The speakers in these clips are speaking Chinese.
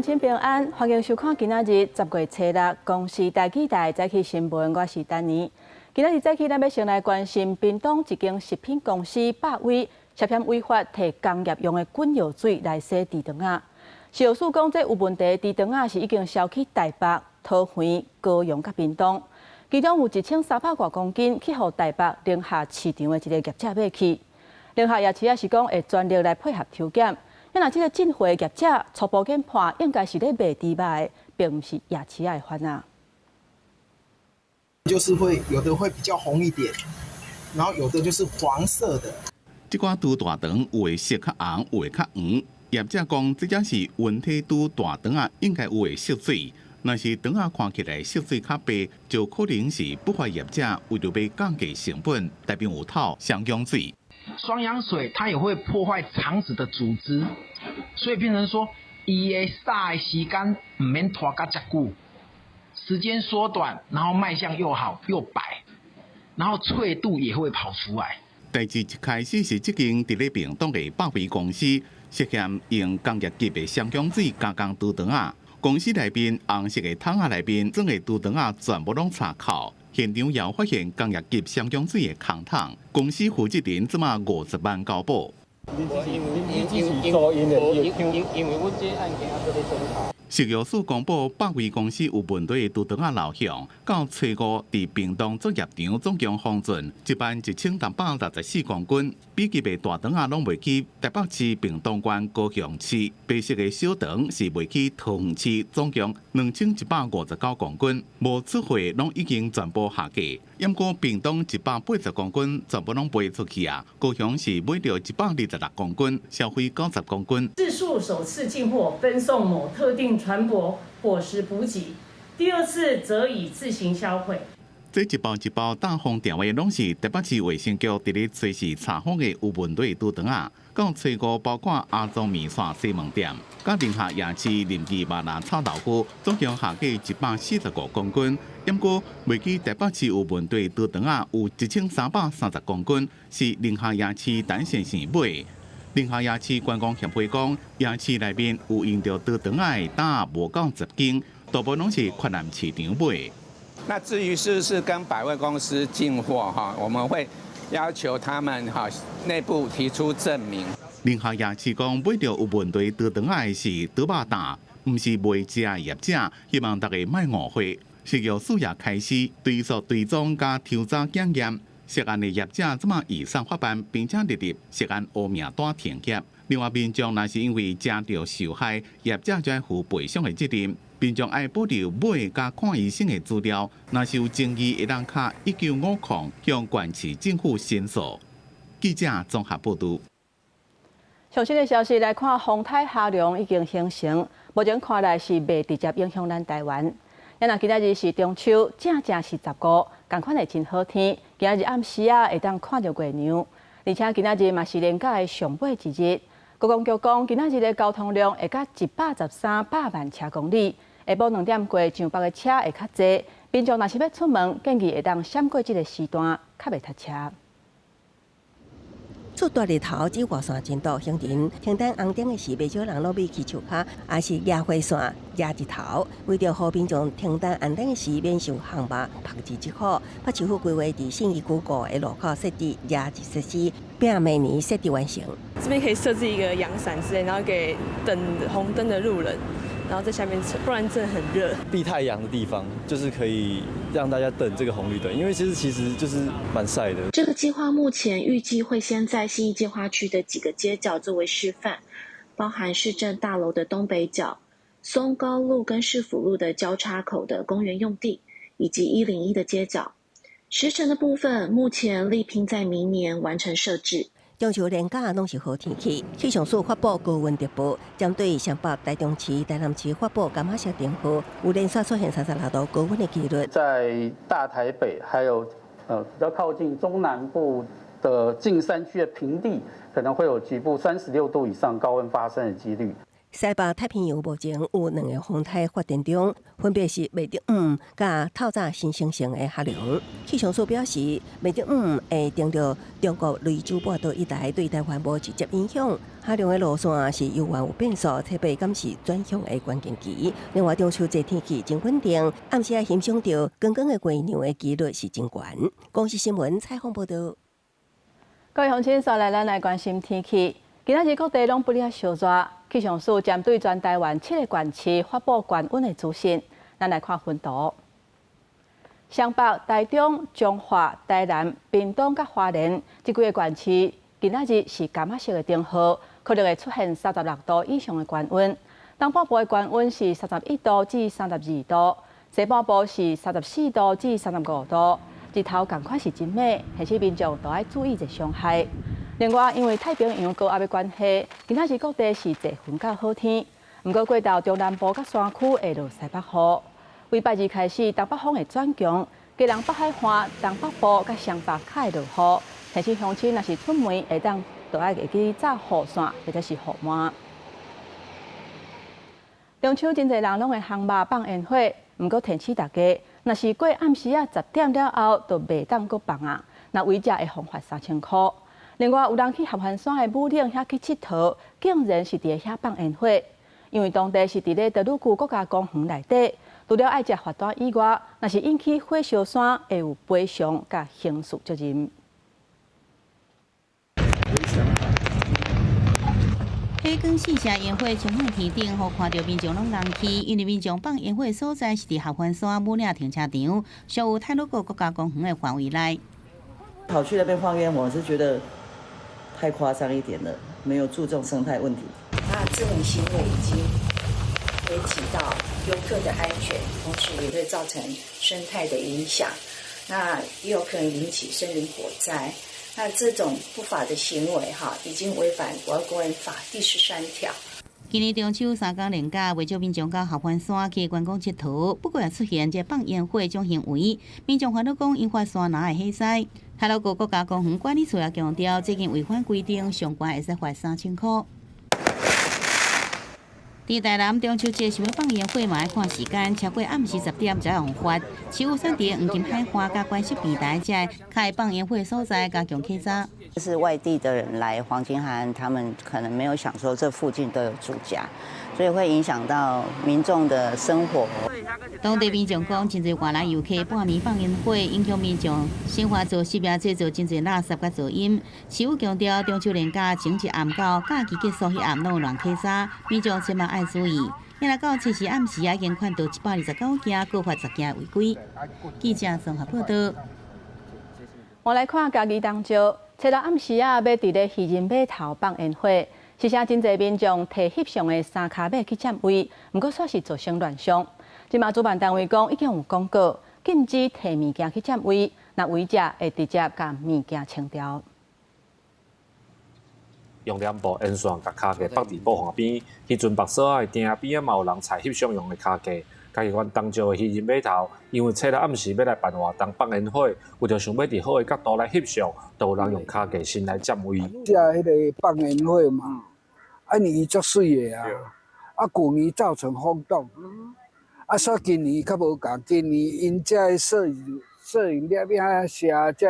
亲平安，欢迎收看今仔日10月7日，公视台记台早起新闻，我是丹妮。今仔日早起，咱要先来关心屏东一间食品公司百威涉嫌违法摕工业用的滚药水来洗猪肠仔。事后数讲，这有问题猪肠仔是已经销去台北、桃园、高雄甲屏东，其中有1300多公斤去互台北宁夏市场的一个业者买去。宁夏夜市也是讲会全力来配合抽检。若这个进货业者初步研判，应该是咧卖猪肉的，并不是夜市的贩啊。就是会有的会比较红一点，然后有的就是黄色的。这款猪大肠有的色较红，有的较黄。业者讲，这才是温体猪大肠啊，应该有的色水。若是肠啊看起来色水较白，就可能是不法业者为了要降低成本，代表有套双氧水。双氧水它也会破坏肠子的组织，所以变成说，伊的杀的时间唔免拖甲遮久，时间缩短，然后卖相又好又白，然后脆度也会跑出来。代志一开始是这间伫咧屏东的百威公司涉嫌用工业级的双氧水加工猪肠啊，公司内面红色的桶仔内面装的猪肠啊全部拢插扣。现场也发现工业级双氧水的空桶，公司负责人即马50万交保。因为阮这案件还在咧侦查。食药署公布，百威公司有问题的猪肠仔流向，到初五伫屏东作业场总共封存一万1664公斤，比级的大肠仔拢卖去台北市屏东县高雄市，白色的小肠是卖去桃园市，总共2159公斤，无出货拢已经全部下架。不过屏东180公斤全部拢卖出去啊，高雄市买到126公斤，消费90公斤。自述首次进货分送某特定船舶伙食补给，第二次则以自行销毁。这一包一包大封电话拢是台北市卫生局伫咧随时查访的有问题的猪肠啊。到初五，包括阿宗面线西门店、甲宁夏夜市林记麻辣炒豆腐，总共下架145公斤。不过，卖去台北市有问题猪肠啊，有1330公斤，是宁夏夜市陈先生买。宁夏夜市观光协会讲，夜市内面有用到猪肠仔的胆无够10斤，大部分拢是越南市场买。那至于是不是跟百威公司进货哈，我们会要求他们哈内部提出证明。宁夏夜市讲买到有问题猪肠仔的是猪肉蛋，唔是卖食的业者，希望大家莫误会。食药署也开始追溯追踪加调查检验，涉案的业者即马以上法办，并且列入涉案黑名单停业。另外，民众若是因为食到受害，业者就要负赔偿的责任。民众爱保留买加看医生的资料，若是有争议，会当卡1950向县市政府申诉。记者综合报道。最新的消息来看，风台下凉已经形成，目前看来是未直接影响咱台湾。咱若今仔日是中秋，正是15，同款的真好天。今仔日暗时啊，会当看到月亮，而且今仔日嘛是连假的上尾一日。高公局讲，今仔日的交通量会到113万车公里，下晡2点过上北的车会较侪。民众若是要出门，建议会当闪过这个时段，较袂塞车。出大日头，只外线真多行人，停等红灯的是不少人落尾去树骹，也是野火线、野日头。为着好民众停等红灯的时免受航马拍击之苦，北市府规划伫信义区5的路口设置野日设施，并明年设置完成。这边可以设置一个阳伞之类，然后给等红灯的路人，然后在下面吃，不然真的很热。避太阳的地方，就是可以让大家等这个红绿灯，因为其实就是蛮晒的。这个计划目前预计会先在信义计划区的几个街角作为示范，包含市政大楼的东北角、松高路跟市府路的交叉口的公园用地，以及101的街角。时程的部分，目前力拼在明年完成设置。中秋连假拢是好天气，气象署发布高温特报，针对上北、台中市、台南市发布柑仔色警报，有连续出现36度高温的记录。在大台北还有比较靠近中南部的近山区的平地，可能会有局部36度以上高温发生的几率。西北太平洋目前有2个风态发展中，分别是美德5甲透早新生成的海流。气象署表示，美德5会盯着中国雷州半岛一带对台湾无直接影响。海流的路线是悠远有变数，特别敢是转向的关键期。另外，中秋节天气真稳定，暗时也欣赏到光光的月亮的几率是真悬。公视新闻采访报道。各位乡亲，刷来咱来关心天气。今仔日各地拢不哩烧热，气象署针对全台湾7个县市发布高温的资讯。咱来看分图。湘北、台中、彰化、台南、屏东甲花莲这几个县市，今仔日是柑仔色的灯号，可能会出现36度以上的高温。东北部的高温是31度至32度，西半部是34度至35度。日头同款是真美，但是民众都要注意一伤害。另外，因为太平洋高压的关系，今仔日各地是侪云较好天。不过，过到中南部甲山区会落西北雨。为拜二开始，东北风会转强，基隆北海岸、东北部甲湘北较会落雨。但是乡亲若是出门，会当都要会去扎雨伞或者是雨伞。中秋真侪人拢会烘肉放烟火，不过提醒大家，若是过暗时10点了后，就袂当搁放啊。那违者会罚款3000块。另外，有人去合欢山的武岭遐去佚佗，竟然是伫遐放烟火。因为当地是伫咧德鲁固国家公园内底，除了爱食罚单以外，若是引起火烧山，会有赔偿甲刑事责任。黑光四社烟火冲向天顶，互看到民众拢人气，因为民众放烟火的所在是伫合欢山武岭停车场，属有泰鲁阁国家公园的范围内。跑去那边放烟火，我是觉得太夸张一点了，没有注重生态问题。那这种行为已经危及到游客的安全，同时也会造成生态的影响，那也有可能引起森林火灾。那这种不法的行为已经违反国家公园法第13条。今年中秋3天连假，为少民众到合欢山去观光佚佗，不过也出现这放烟火种行为，民众烦恼讲引发山哪会火灾。泰鲁阁国家公园管理处也强调，最近违反规定，上悬会使罚3000块。伫台南中秋节想要放烟火嘛，要看时间，超过暗时10点才用罚。市府选伫黄金海岸甲关西平台遮较会放烟火所在加强稽查。就是外地的人来黄金海岸，他们可能没有想说这附近都有住家，所以会影响到民众的生活。当地民众讲，真侪外来游客半暝放烟火，影响民众生活作息，也制造真侪垃圾甲噪音。市府强调，中秋连假前一暗到假期结束迄暗拢乱稽查，民众千万爱注意。今日到7时暗时已经看到129件，各罚10件违规。记者综合报道。我来看家己当朝，7日暗时要伫咧渔人码头放烟火，是啥真侪民众摕翕相的三脚马去占位，不过煞是造成乱象。即马主办单位讲已经有公告，禁止摕物件去占位，那违者会直接将物件清掉。用两部烟线甲脚架放伫布旁边，迄阵目所仔顶边嘛有人采翕相用的脚架。家己阮当朝的渔人码头，因为7日暗时要来办活动放烟火，为着想要伫好的角度来翕相，都有人用脚架先来占位。只迄个放烟火嘛，伊足水的啊，旧年造成风动，所以今年较无共，今年因遮的摄影摄影写遮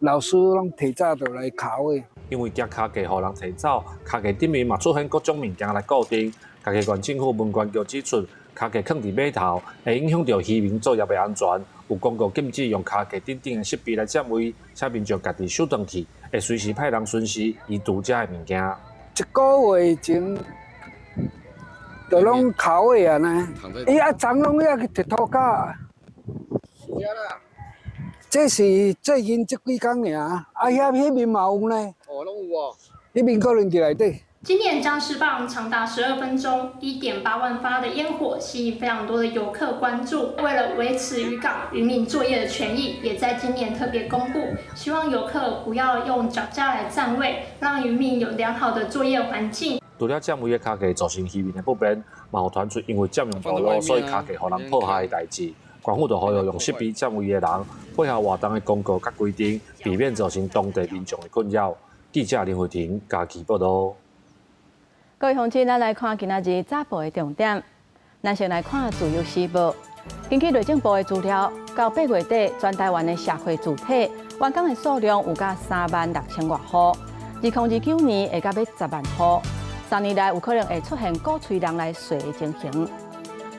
老师拢提早就来卡位。因为脚架互人提走，脚架顶面嘛出现各种物件来固定。家己县政府文管局指出，脚架放伫码头会影响到渔民作业的安全，有公告禁止用脚架顶顶的设备来占位，请民众家己手动去，会随时派人巡视移除遮的物件。1个月前，就拢卡位啊呢，伊昨拢要去佚佗假。是啊啦。这是最近这几天尔，遐面嘛有呢。哦，拢有哦。迄面可能伫内底。今年张氏棒长达12分钟，1.8万发的烟火吸引非常多的游客关注。为了维持渔港渔民作业的权益，也在今年特别公布，希望游客不要用脚架来占位，让渔民有良好的作业环境。除了占位的脚架造成渔民的不便，嘛有传出因为占用道路，所以脚架互人破坏的代志。官府就呼吁用设备占位的人配合活动的公告甲规定，避免造成当地民众的困扰。记者林慧婷家己报道。各位乡亲，咱来看今仔日早报的重点。咱先来看自由时报。根据内政部的资料，到8月底，全台湾的社会主体员工的数量有达36000多户，2029年会到要10万户。3年来有可能会出现鼓吹人来睡的情形。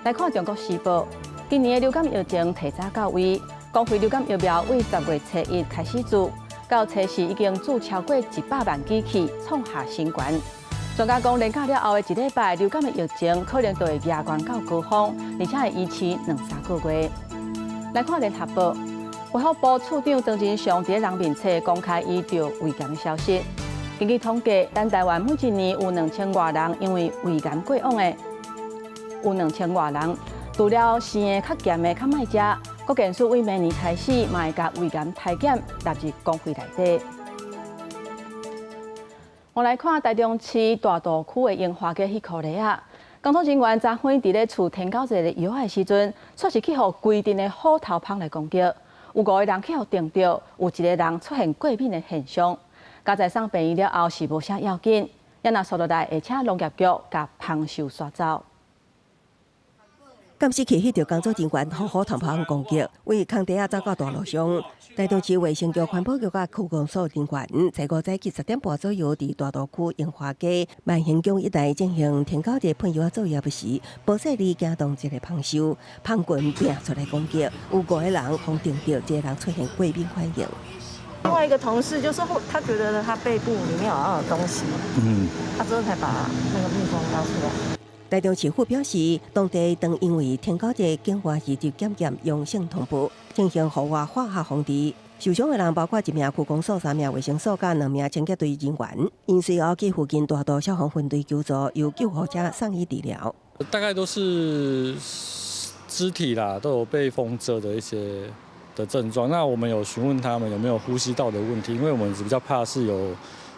来看中国时报，今年的流感疫情提早到位，公费流感疫苗为10月初1开始注，到初4已经注超过100万剂起，创下新高。专家讲，连假了后的1礼拜，流感的疫情可能就会压悬到高峰，而且会延期2-3个月。来看联合报，卫福部处长曾金雄在人面册公开医疗胃癌的消息。根据统计，咱台湾每一年有2000多人因为胃癌过往的，有2000多人。除了生的较咸的较卖食，国健署为明年开始，嘛会甲胃癌体检纳入公费内底。我来看台中市大渡区的樱花街迄颗梨啊，工作人员昨昏伫咧厝天狗节的药的时阵，却是去互规定的虎头蜂来攻击，有5个人去互叮到，有1个人出现过敏的现象。家在送病院了后是无啥要紧，也若速度大，会请农业局甲蜂兽刷走。监视器翕到工作人员虎头蜂攻击，为空地走到道路上。台中市卫生局环保局甲区公所人员在5早起10点半左右，伫大渡区樱花街万兴宫一带进行天狗节喷药作业时，无细里惊动一个蜂兽，蜂群拼出来攻击，有5个人互叮到，1个人出现过敏反应。另外一个同事就说他觉得他背部里面好像有东西，他之后才把那个蜜蜂拉出来。台中市府表示，当地当因为天狗节境外移入检验阳性通报，进行户外化学防治。受伤的人包括1名区公所、3名卫生所、甲2名清洁队人员。因随后去附近大渡消防分队求助，由救护车送医治疗。大概都是肢体啦，都有被风蛰的一些的症状。那我们有询问他们有没有呼吸道的问题，因为我们比较怕是有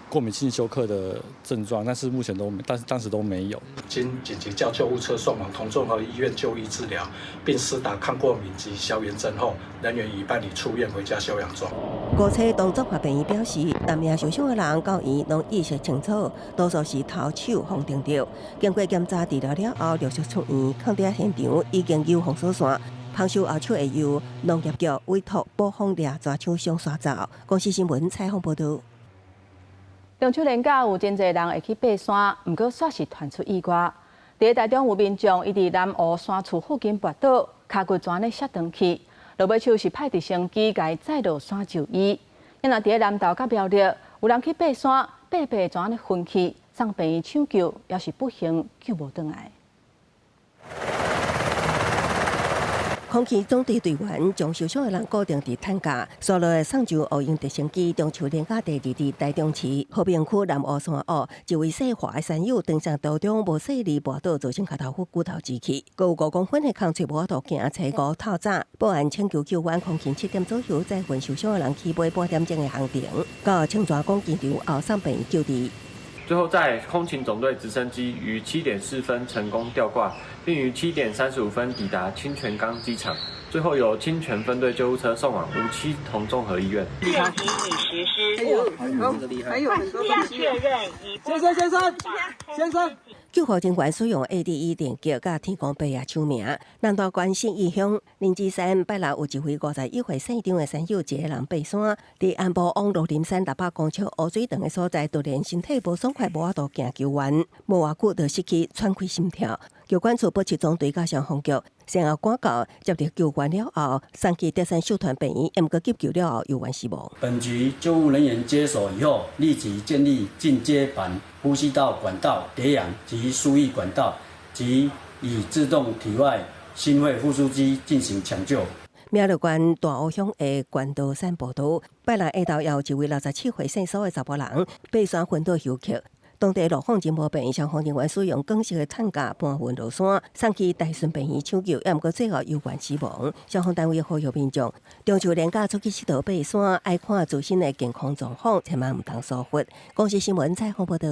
过敏性休克的症状，但是目前都没，但是当时都没有。经紧急叫救护车送往同综合医院就医治疗，并施打抗过敏及消炎针后，人员已办理出院回家休养中。高车动作法病院表示，3名受伤的人到院拢意识清楚，多数是头手碰钉到，经过检查治疗了后，陆续出院。抗地现场已经由封锁线。蜂兽后手会由农业局委托保风掠抓厂商刷走。公司新闻采访报道。中秋连假有真侪人会去爬山，不过煞是传出意外。伫台中有民众伊伫南湖山厝附近跋倒，脚骨全咧摔断去，落尾手是派直升机甲伊载落山就医。因若伫南投甲苗栗，有人去爬山，爬全咧昏去，送病院抢救，也是不幸救无回来。空气总队队员将受伤的人固定伫担架，所落的送上乌鹰直升机。中秋连假第2日，台中市和平区南湖山坳，一位细华的山友登山途中无细力滑倒，造成脚头骨头支气，佮有5公分的空脆无法度行，找5透早。报案抢救救援，空勤7点左右载运受伤的人起飞半点钟的航程，到青川公机场后送病院救治。最后，在空勤总队直升机于7点4分成功吊挂，并于7点35分抵达清泉岗机场。最后由清泉分队救护车送往57同综合医院。进行已实施，还有很多东西。确认已先生。救护人员使用 AED 电击甲天公伯爷抢命。南投县信义乡林芝山拜六有一位51岁姓张的山友，一个人爬山，伫安部往鹿林山600公尺乌水塘的所在，突然身体无爽快，无法度行救援，无偌久就失去喘气心跳。救管处保7总队甲消防局先后赶到接到救援了后，送去德山秀团病院，不过急救了后有缘死亡。本局救护人员接手以后，立即建立进阶版呼吸道管道叠氧及输液管道，及以自动体外心肺复苏机进行抢救。苗栗县大湖乡的关道山步道，拜六下昼有一位67岁姓苏的查甫人爬山昏倒休克。当地路况真无便，消防人员使用广式的担架搬运落山，送去台顺病院抢救，也毋过最后有缘死亡。消防单位呼吁民众，中秋连假出去佚佗爬山，爱看自身的健康状况，千万毋通疏忽。公司新闻采访报道。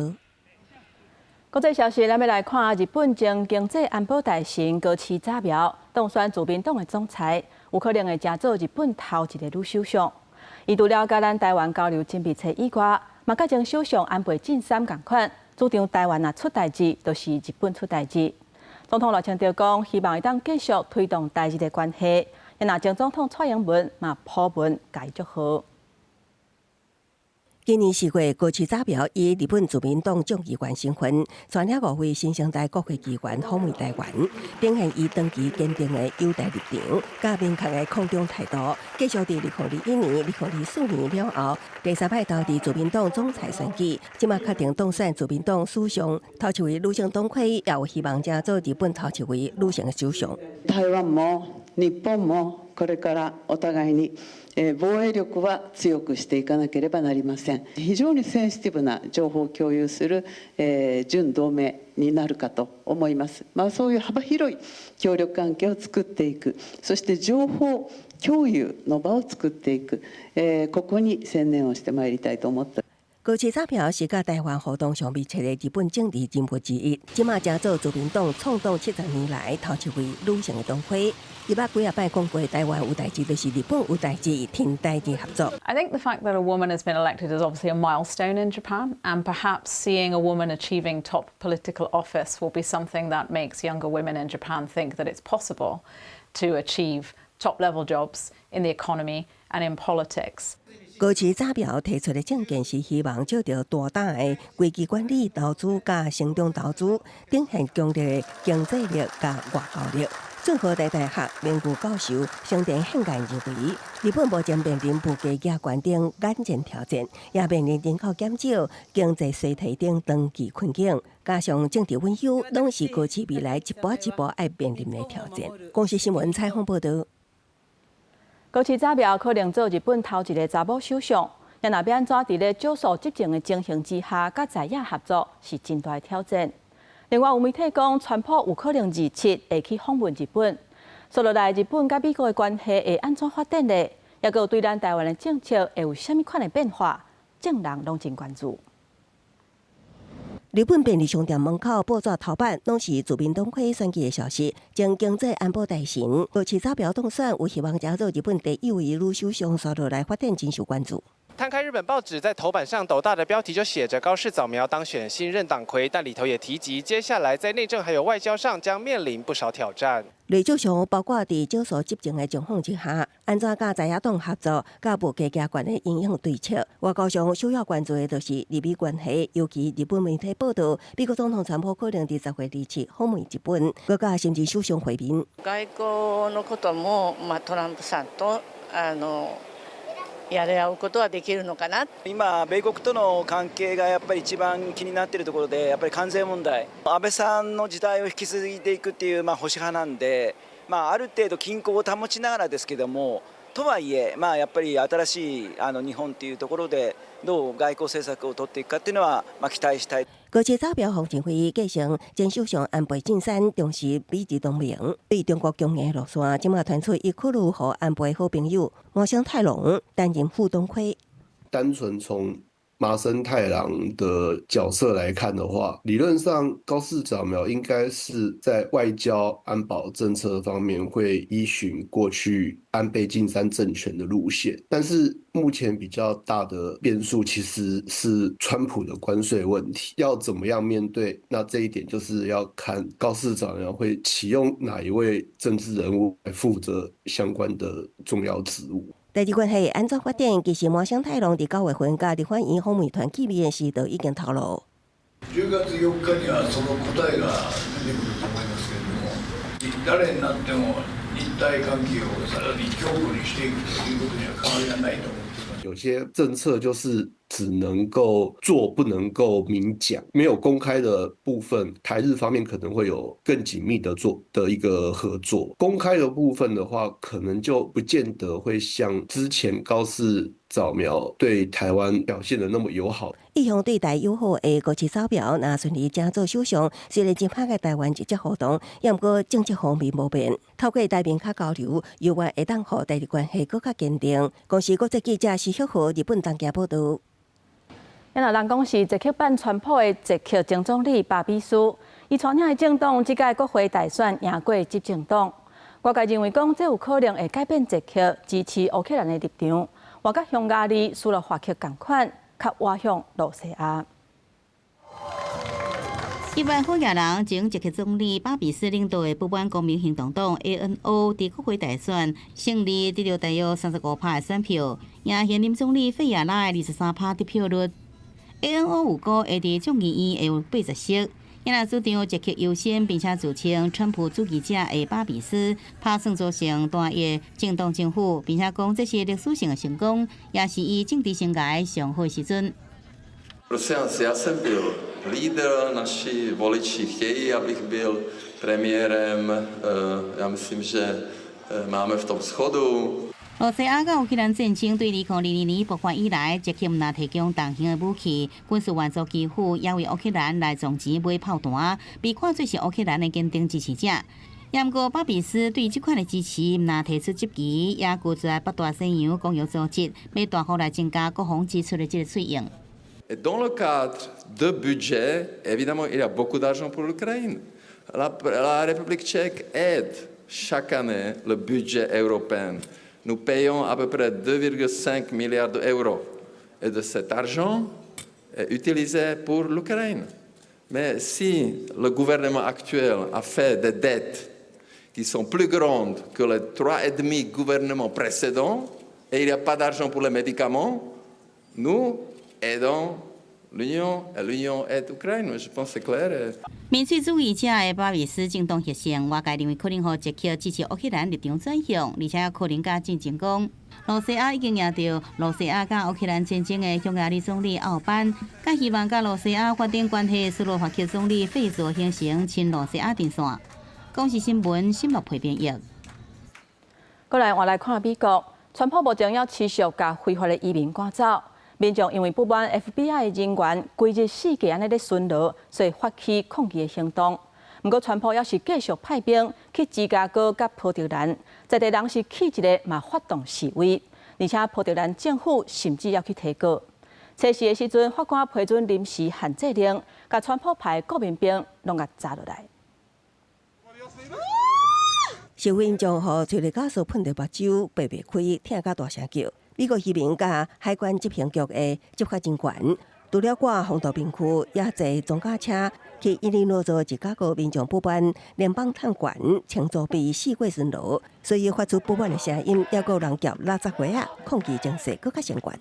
国际消息，咱要来看日本前经济安保大臣高市早苗当选自民党的总裁，有可能会成做日本头一个女首相。伊除了甲咱台湾交流真密切以外，嘛甲前首相安倍晋三共款，主张台湾出代志，就是日本出代志。总统罗强调讲，希望会当继续推动台日的关系。也若前总统蔡英文嘛普文解祝贺。今年4月，高市早苗以日本自民党众议员身份，率领5位新生代国会议员访问台湾，展现伊长期坚定的友台立场，甲明确的抗中态度。继续伫2021年、2024年了后，第3摆投伫自民党总裁选举，即马确定当选自民党史上头一位女性党魁，也有希望成做日本头一位女性首相。台湾も日本もこれからお互いに防衛力は強くしていかなければなりません。非常にセンシティブな情報を共有する準同盟になるかと思います。そういう幅広い協力関係を作っていく、そして情報共有の場を作っていく、ここに専念をしてまいりたいと思って。高市早苗是甲台湾互动上密切的日本政治人物之一，即马正做自民党创党70年来头一位女性的党魁。伊捌几啊摆讲过，台湾有代志就是日本有代志，挺台日合作。 I think the fact that a woman has been elected is obviously a milestone in Japan, and perhaps seeing a woman achieving top political office will be something that makes younger women in Japan think that it's possible to achieve top-level jobs in the economy and in politics. 高市早苗提出的政见是希望借着大胆的危机管理投资加成长投资，展现强烈的经济力加外交力。综合大学名誉教授相田宪介认为，日本目前面临物价压关等眼前挑战，也面临人口减少、经济衰退等长期困境，加上政治温休，拢是高市未来一步一步要面临的挑战。公视新闻采访报道。 高市早苗可能做日本头一个查某首相，也若要安怎伫咧少数执政的情形之下，甲在野合作是真大的挑战。另外有媒体讲，川普有可能27会去访问日本，说落来日本甲美国的关系会安怎发展呢？也有对咱台湾的政策会有啥物款的变化，众人拢真关注。 日本便利商店门口报纸头版拢是自民党魁选举的消息，将经济安保大臣高市早苗当选，有希望加入日本第1位女首相，刷落来发展真受关注。 摊开日本报纸，在头版上斗大的标题就写着高市早苗当选新任党魁，但里头也提及，接下来在内政还有外交上将面临不少挑战。雷首相包括伫少数执政的情况之下，安怎甲在野党合作，甲物价加权的影响对策。外交上首要关注的就是日美关系，尤其日本媒体报道，美国总统川普可能伫10月27访問日本，佮甲甚至首相会面。外交のこともトランプさんとやり合うことはできるのかな。今、米国との関係がやっぱり一番気になっているところで、やっぱり関税問題、安倍さんの時代を引き継いでいくっていう保守派なんで、ある程度均衡を保ちながらですけども、とはいえ、やっぱり新しい日本っていうところでどう外交政策を取っていくかっていうのは期待したい。高市早苗访日会议继承前首相安倍晋三重视美日同盟，对中国强硬路线，即马传出伊考虑和安倍好朋友麻生太郎担任副党魁。单纯从麻生太郎的角色来看的话，理论上高市早苗应该是在外交安保政策方面会依循过去安倍晋三政权的路线，但是目前比较大的变数其实是川普的关税问题，要怎么样面对？那这一点就是要看高市早苗会启用哪一位政治人物来负责相关的重要职务。台日关系安怎发展？其实麻生太郎伫9月份甲日本院访问团见面时，就已经透露。10月4日にはその答えが出てくると思いますけれども、誰になっても日台関係をさらに強固にしていくということには変わりがないと思っています。有些政策就是只能够做，不能够明讲，没有公开的部分，台日方面可能会有更紧密的一个合作。公开的部分的话，可能就不见得会像之前高市早苗对台湾表现的那么友好。一向对台友好的高市早苗，若顺利成做首相，虽然真拍嘅台湾直接互动，也毋过政治方面无变。透过台面较交流，犹原会当互台日关系更加坚定。公司国际记者徐旭和日本东京报道。咱若人讲是捷克版川普的捷克前总理巴比苏，伊带领的政党即届国会大选赢过执政党。外界认为讲，这有可能会改变捷克支持乌克兰的立场，或甲匈牙利输入法曲同款，较歪向罗西亚。一般候选人前捷克总理巴比斯领导的不满公民行动党 ANO 在国会大选胜利，得到大约35%的选票，赢现任总理费亚拉的23%得票率。ANO 有估会伫众议院会有80席。因若主张捷克优先，并且自称川普主义者的巴比斯，打算组成单一政党政府，并且讲这是历史性的成功，也是伊政治生涯上好的时阵。Prosím vás, já jsem byl lídr, naši voliči chtějí, abych byl premiérem. Já myslím, že máme v tom shodu. 罗西亚甲乌克兰战争对2022年爆发以来，捷克毋但提供重型的武器、军事援助基辅，也为乌克兰来种钱买炮弹，被看作是乌克兰的坚定支持者。不过，巴比斯对这款的支持毋但提出质疑，也拒绝北大西洋公约组织要大幅来增加国防支出的这个费用。Dans le cadre de budget, évidemment, il y a beaucoup d'argent pour l'Ukraine. La République tchèque aide chaque année le budget européen. Nous payons à peu près 2,5 milliards d'euros. Et de cet argent est utilisé pour l'Ukraine. Mais si le gouvernement actuel a fait des dettes qui sont plus grandes que les 3,5 gouvernements précédents, et il n'y a pas d'argent pour les médicaments, nous aidons l'Union, et l'Union aide l'Ukraine. Je pense que c'est clair. 民粹主义者的巴比斯政党获胜，外界认为可能予捷克支持乌克兰立场转向，而且可能甲进成功。罗西亚已经赢到罗西亚甲乌克兰战争的匈牙利总理奥班，甲希望甲罗西亚发展关系的斯洛伐克总理费佐形成亲罗西亚阵线。公视新闻新闻配编译。过来，我来看美国，川普目前要持续甲非法的移民赶走。民众因为不满 FBI 的人员规日四界安尼咧巡逻，所以发起抗议的行动。不过，川普也是继续派兵去芝加哥甲波特兰，在地人是起一个嘛发动示威，而且波特兰政府甚至要去提告。测试的时阵，法官批准临时限制令，甲川普派国民兵拢甲抓落来。示威将互催泪加速喷到目睭，白白开，听甲大声叫。美国移民甲海关执行局的执法人员，除了我风度兵区，也坐装甲车去伊利诺州芝加哥民众不满联邦探管乘坐被四过巡逻，所以发出不满的声音，也有人夹垃圾袋啊，抗议情势更加升悬。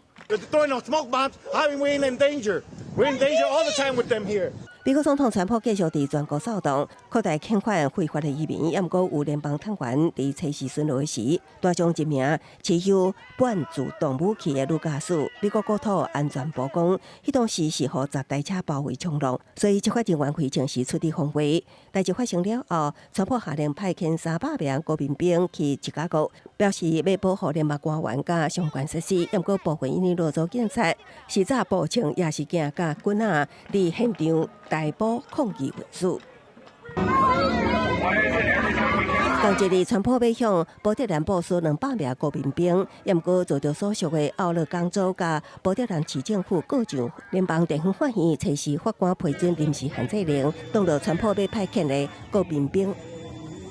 美国总统川普继续伫全国扫动，扩大遣返非法的移民。也毋过有联邦探员伫测试巡逻时，大将一名持有半自动武器的女驾驶，美国国土安全部讲，迄当时是予10台车包围冲浪，所以执法人员非常时出伫防卫。代志发生了后，川普下令派遣300名国民兵去芝加哥，表示要保护联邦官员甲相关设施。也毋过部分伊利诺州警察是早步枪也是镜甲军啊，伫现场逮捕抗议分子。同一日，川普要向波特兰部署200名国民兵，也毋过遭到所属的奥勒冈州甲波特兰市政府告上联邦地方法院，测试法官批准临时限制令，当到川普要派遣的国民兵。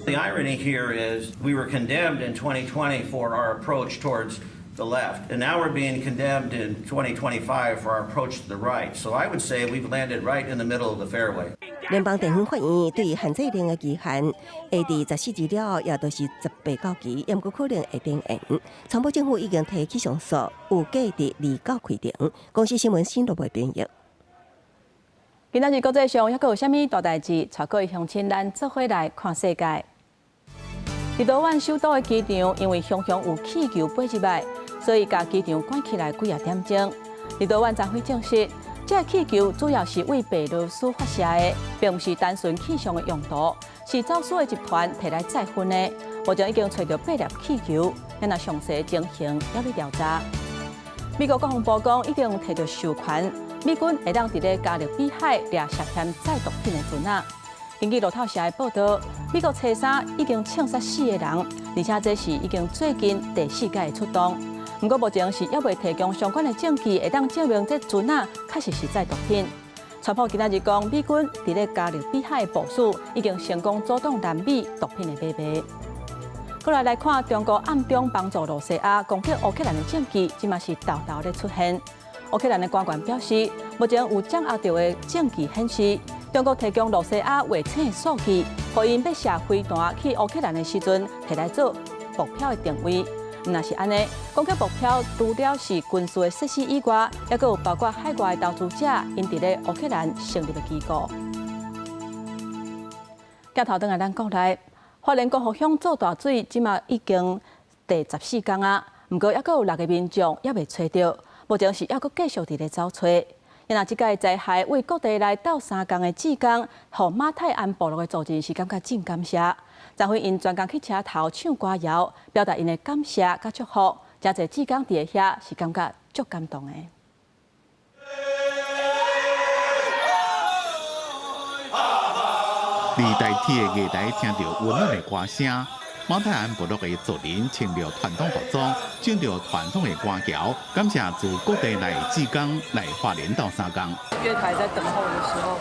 The irony here is we were condemned in 2020 for our approach towards the left, and now we're being condemned in 2025 for our approach to the right. So I would say we've landed right in the middle of the fairway. 联邦地方法院对限制令的期限下伫14日了，也就是18到期，也毋过可能会延延。川普政府已经提起上诉，有价伫2到开庭。公司新闻新闻编译。今仔日国际上还阁有啥物大代志？带各位乡亲咱做伙来看世界。立陶宛首都的机场因为常常有气球飞入来，所以甲机场关起来几啊点钟。立陶宛参会证实，这气球主要是为白俄罗斯发射的，并不是单纯气象的用途，是走私的集团摕来载运的。目前已经找到8粒气球，咱若详细情形还在调查。美国国防部讲已经摕到授权，美军会当伫咧加勒比海掠涉嫌载毒品的船仔。根据路透社的报道，美国车衫已经枪杀4个人，而且这是已经最近第4届的出动。不过目前是还未提供相关的证据，会当证明这船仔确实是载毒品。川普今仔日讲，美军伫咧加勒比海的部署已经成功阻挡南美毒品的买卖。过来看中国暗中帮助罗西亚攻击乌克兰的证据，即嘛是道道咧出现。乌克兰的官员表示，目前有掌握到的证据显示，中国提供罗西亚卫星数据，互因要射飞弹去乌克兰的时阵，摕来做目标的定位。若是安尼，攻击目标除了是军事的设施以外，还有包括海外的投资者因伫咧乌克兰成立的机构。镜头转来咱国内，花莲光复乡做大水，即马已经第14天啊，不过还佫有6个民众还未找到，目前是还佫继续伫咧找找。因若即届灾害为各地来斗3天的志工，互马太安部落的族人是感觉真感谢。昨昏因专工去车头唱歌谣，表达因的感谢甲祝福，真侪志工伫咧遐是感觉足感动的。离台铁的月台听到温暖的歌声。马太安部落的族人穿着传统服装，唱着传统的歌谣，感谢自各地来的志工来花莲斗3天。月台在等候的时候，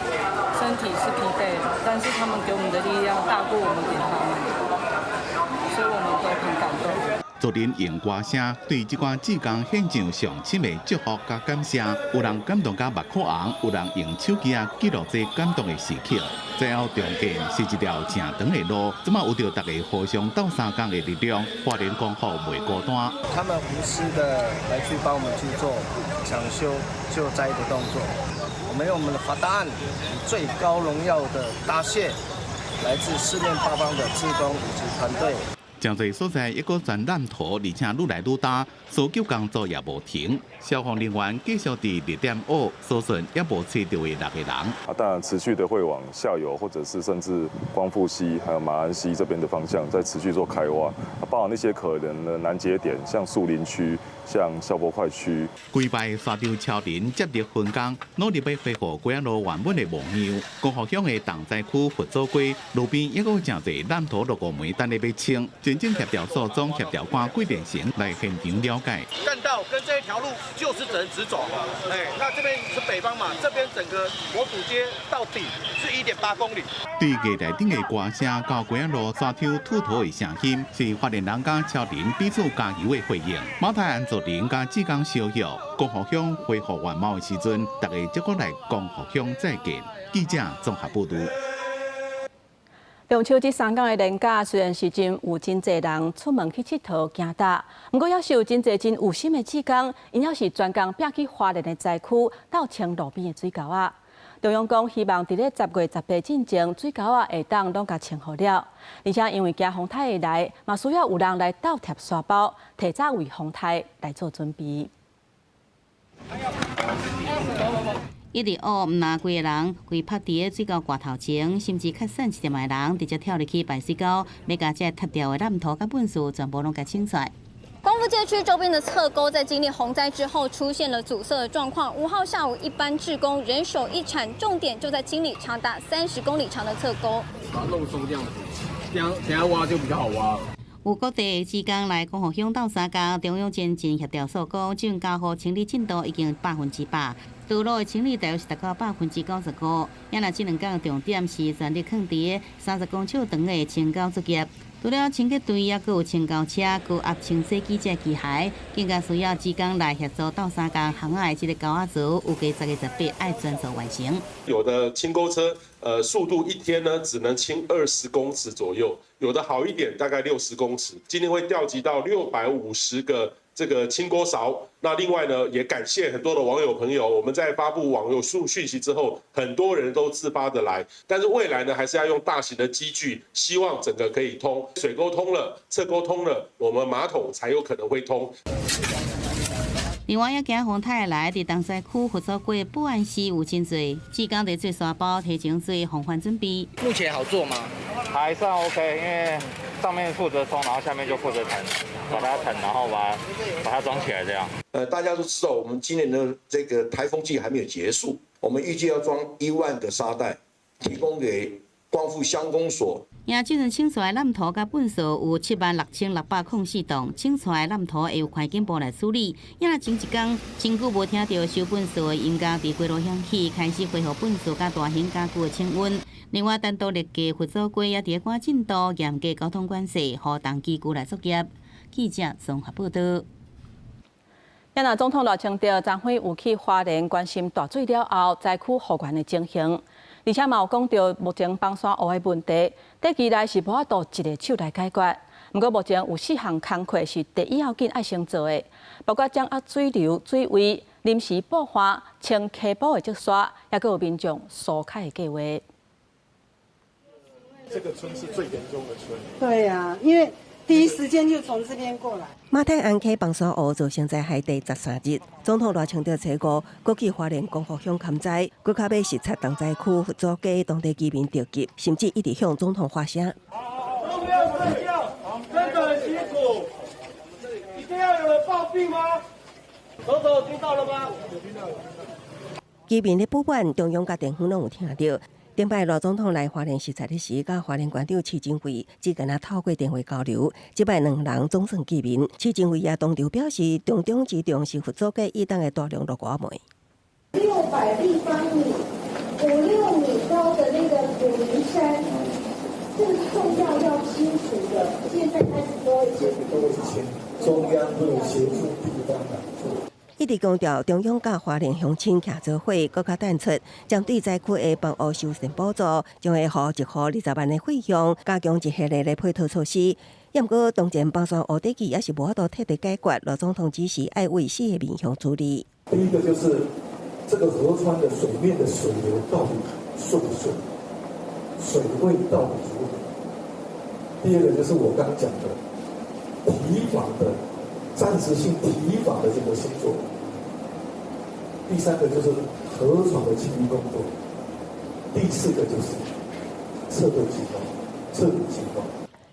身体是疲惫的，但是他们给我们的力量大过我们给他们，所以我们都很感动。族人用歌声对这款志工献上上深的祝福甲感谢，有人感动甲目眶红，有人用手机记录这感动的时刻。最后重点是一条正长的路，即马有着大家互相斗3天的力量，花莲光复袂孤单。他们无私的来去帮我们去做抢修救灾的动作。我们用我们的法达案以最高荣耀的答谢，来自四面八方的志工以及团队。真侪所在一个全染土，而且愈来愈大，搜救工作也无停。消防人员继续伫热点屋搜寻也无找到的6个人。当然持续的会往下游，或者是甚至光复溪还有马鞍溪这边的方向，在持续做开挖，包含那些可能的难节点，像树林区、像消波块区。规排沙场超人接力分工，努力要恢复过路原本的模样。光复乡的东灾区佛祖街路边也有真侪染土落5枚等咧要清。真正协调所中协调官桂典贤来现场了解。干道跟这一条路就是只能直走，那这边是北方嘛，这边整个国主街到底是1.8公里。对月台顶的歌声到过路沙场吐土的声音，是花莲人甲超人彼此加油的回应。马太安族人甲志工相约，光复乡恢复原貌的时阵，大家即刻来光复乡再见。记者综合报道。中秋这3天的连假，虽然是真有真侪人出门去佚佗行搭，不过也是有真侪真有心的志工，因也是专工拼去花莲的灾区，到清路边的水沟啊。中央讲希望伫咧10月18之前，水沟啊会当拢甲清好了，而且因为惊风台会来，嘛需要有人来倒贴沙包，提早为风台来做准备。一直学唔拿几个人，规拍伫个水沟挂头前，甚至较省一点的人，直接跳入去排水沟，要甲这塌掉的烂土甲粪扫全部拢甲清出来。光复街区周边的侧沟在经历洪灾之后出现了阻塞的状况。5号下午，一般志工人手一铲，重点就在清理长达30公里长的侧沟。把它弄松这样子，等下挖就比较好挖了。有各地的志工来光复乡斗3天，中央前进协调所讲，这家户清理进度已经100%。道路的清理大约是达到95%。也若这2天的重点是全力放伫30公尺长的清沟作业。除了清洁队，也有清沟车、高压清洗机这机械，更加需要志工来协助斗3天行海这个沟仔组，有加10个18爱专属完成。有的清沟车，速度1天呢只能清20公尺左右，有的好一点大概60公尺。今天会调集到650个这个清锅勺。那另外呢，也感谢很多的网友朋友，我们在发布网友讯息之后，很多人都自发的来。但是未来呢，还是要用大型的机具，希望整个可以通，水沟通了，侧沟通了，我们马桶才有可能会通。另外，也惊风台来，伫东西区佛祖街保安室有真侪志工在做沙包，提前做防范准备。目前好做吗？还算 OK， 因为上面负责冲，然后下面就负责腾，把它腾，然后把它装起来这样。大家都知道，我们今年的这个台风季还没有结束，我们预计要装1万个沙袋，提供给光复乡公所。也即阵清出来烂土甲粪扫有76604栋，清出来烂土会由环境部来处理。也若前一天，真久无听到收粪扫的音乐伫街路响起，开始恢复粪扫甲大型家具的清运。另外，单独列家佛祖街也伫赶进度，严格交通管制，互当机构来作业。记者综合报道。也若总统赖清德昨昏有去花莲关心大水了后灾区复原的情形。而且嘛有讲到目前放山湖的问题，短期内是无法度一个手来解决。不过目前有4项工作是第一要紧爱先做的，包括掌握水流、水位、临时补发、清溪补的积沙，也佫有民众疏开的计划。这个村是最严重的村。对呀、因为第一时间就从这边过来。马太安溪放山湖造成灾害第13日，总统热情着找5，国际花莲光复乡勘灾，搁较要视察重灾区，阻击当地居民着急，甚至一直向总统发声。都不要睡觉，真的很辛苦。一定要有人抱病吗？总统听到了吗？居民的不满，中央甲地方拢有听到。顶摆罗总统来花莲视察的时，甲花莲县长市政会只跟他透过电话交流。即摆2人总算见面，市政会也当场表示，重中之重是阻击异党的大量落果梅。600立方米、56米高的那个古灵山，这个重要要清除的，现在开始都会清。中央会协助地方来做。一直强调中央甲花莲乡亲徛做伙，搁较淡出，将对灾区的房屋修缮补助，将会付1户20万的费用，加强一系列的配套措施。不过，当前放山湖短期也是无法度彻底解决，罗总统指示爱为4个面向处理。第一个就是这个河川的水面的水流到底顺不顺，水位到底如何？第二个就是我刚讲的堤防的暂时性堤防的这个工作。第三个就是河床的清理工作。第4个就是撤退计划、撤离计划。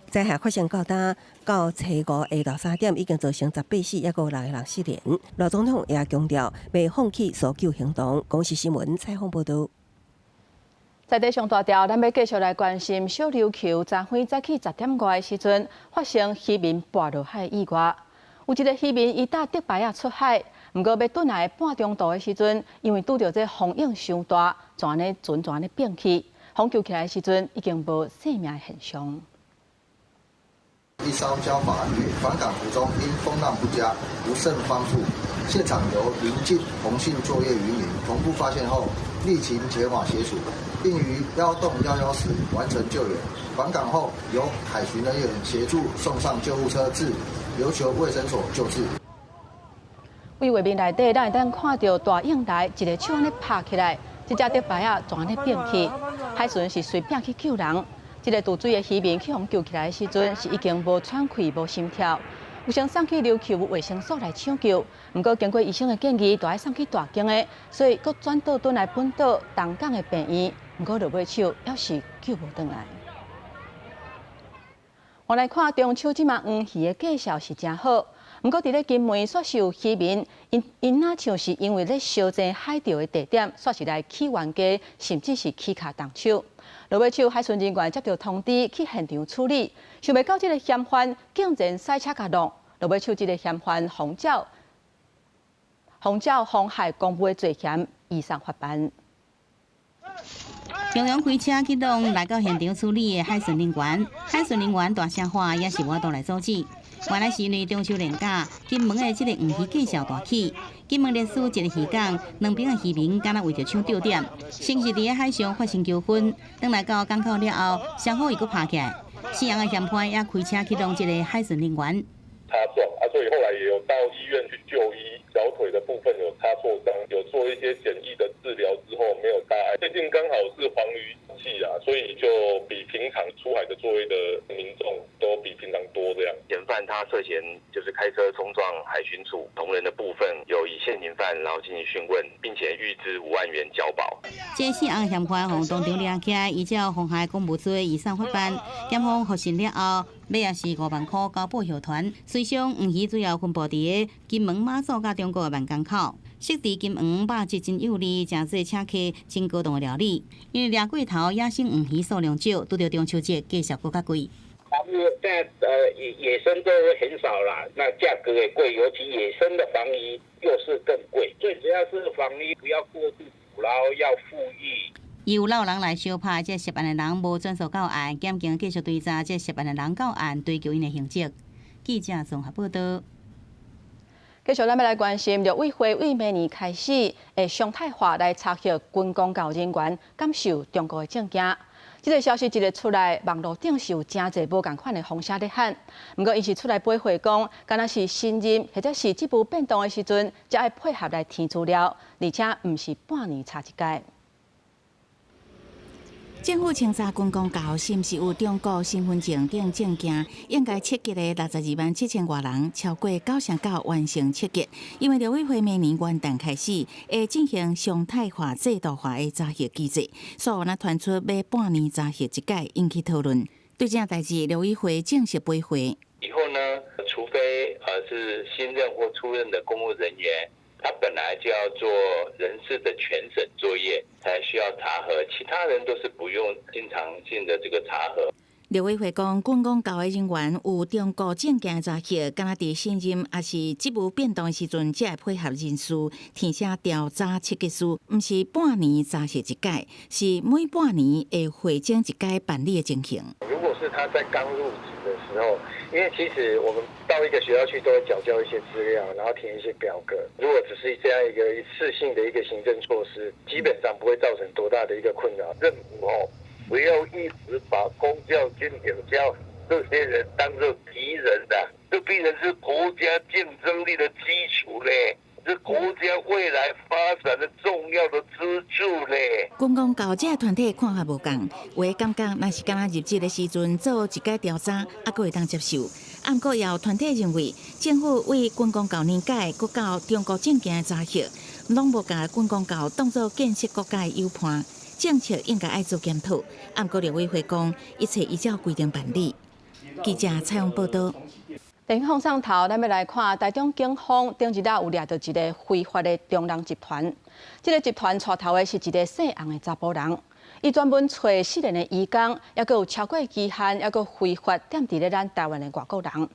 灾害发生到今，到初5下午3点，已经造成18死，也有6个人失联。罗总统也强调，未放弃搜救行动。公视新闻采访报道。在地上大条，咱要继续来关心小琉球昨昏早起10点外的时阵，发生渔民跋落海意外。有一个渔民伊搭竹排出海，不过要转来半中途的时阵，因为拄到这风影伤大，就安尼船就安尼变去。风救起来的时阵，已经无生命现象。一艘礁筏于返港途中因风浪不佳不慎翻覆，现场由邻近同性作业渔民同步发现后，立即前往协助，并于1洞11时完成救援。返港后，由海巡人员协助送上救护车至琉球卫生所救治。为画面内底，咱会当看到大影台一个手安尼拍起来，这只竹排就安尼变去，海巡是随便去救人。这个渡水的渔民去互救起来的时阵，是已经无喘气、无心跳，有先送去琉球卫生所来抢救。不过经过医生的建议，都要送去大间的，所以搁转倒转来本岛东港的病院。不过落尾手也是救无回来。我来看中秋即马黄鱼的介绍是真好，不过伫咧金门煞是有渔民，因那像是因为咧烧正海钓的地点，煞是来起冤家，甚至是起卡动手。落尾手海巡人员接到通知去现场处理，想袂到这个嫌犯竟然赛车甲弄，落尾手这个嫌犯红照妨害公务的罪嫌，移送法办。中央开车启动来到现场处理的海巡人员，海巡人员大声喊也是无法度来阻止。原来是因为中秋连假，金门的这个黄鱼介绍大起。金门历史一个渔港，2边的渔民敢若为着抢钓点，先是伫咧海上发生纠纷，等来到港口了后，幸好伊佫爬起来。姓杨的嫌犯也开车启动这个海巡人员。擦撞所以后来也有到医院去就医，小腿的部分有擦挫伤，有做一些简易的治疗之后没有大碍。最近刚好是黄鱼季啊，所以就比平常出海的作业的民众都比平常多这样。嫌犯他涉嫌就是开车冲撞海巡署同仁的部分，有以现行犯然后进行讯问，并且预支5万元交保。这姓杨嫌犯从当场抓起来，依照妨害公务罪移送法办，检方核实了后，买也是5万块交保候团。随上黄鱼主要分布伫金门、马祖甲中国的万港口。设置金黄肉质真有利，真侪请客真高档的料理。因为掠过头野生黄鱼数量少，拄到中秋节价格更加贵。现在野生都很少啦，那价格也贵，尤其野生的黄鱼又是更贵。最主要是黄鱼不要过度捕捞，要富裕。有老人来相拍，这涉案的人无转述到案，检警继续追查这涉案的人到案，追究因的刑责。记者综合报道。继继续，咱要来关心，陆委会为明年开始会常态化来查核军公教人员感受中国的证件。这个消息一日出来，网络顶是有真侪无共款的风声在喊。不过，伊是出来背回讲，敢若是新任或者是职务变动的时阵，才会配合来填资料，而且毋是半年查一届。政府清查军公教是毋是有中国身份证等证件，应该测级的627000多人，超过99%完成测级。因为陆委会明年元旦开始会进行常态化、制度化的查核机制，所以传出要半年查核一届，引起讨论。对这代志，陆委会正式背回。以后呢，除非是新任或出任的公务人员。他本来就要做人事的全审作业，才需要查核，其他人都是不用经常性的这个查核。陆委会讲，军公教的人员有中国证件查核，敢若伫新任也是职务变动的时阵，才会配合人事填写调查测级书，毋是半年查核一届，是每半年会会诊一届办理的情形。如果是他在刚入职的时候，因为其实我们到一个学校去都会缴交一些资料，然后填一些表格。如果只是这样一个一次性的一个行政措施，基本上不会造成多大的一个困扰。政府不要一直把公教、军警教这些人当作敌人的，这必然是国家竞争力的基础嘞。是国家未来发展的重要的支柱咧。军公教这团体看法无共，有的感觉若是敢若入职的时阵做一届调查，还佫会当接受。不过也有团体认为，政府为军公教年届佫到中国证件查核，拢无把军公教当作建设国家的优盘，政策应该爱做检讨。不过陆委会讲，一切依照规定办理。记者采访报道。电影上头，咱要来看台中警方顶一日有抓到一个非法的中人集团。这个集团带头的是一个姓洪的查甫人，伊专门找私人的移工，也佫有超过期限，也佫非法踮伫咧咱台湾的外国人。